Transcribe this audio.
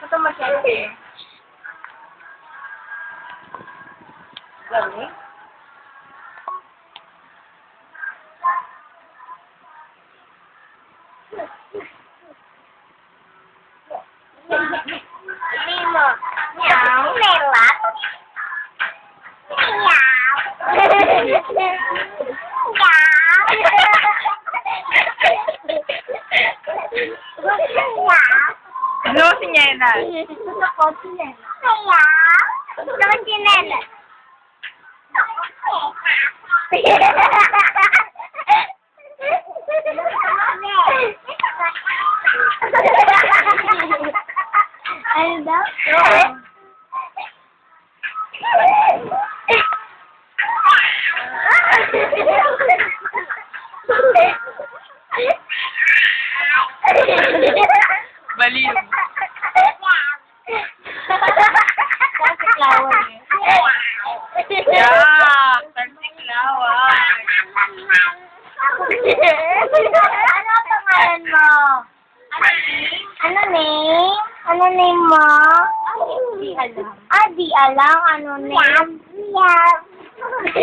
Ito masyadong. Galing. Limo. Meow. Melat. Meow. Ano si Nena? Gusto ko sinela. Meow. Gusto ko sinela. Ano daw? Baliw. Flower. Yeah, Tarsiklawa. Ano pangalan mo? Ano name? Ano name mo? Hindi alam. Di alam. Ano name? Yeah.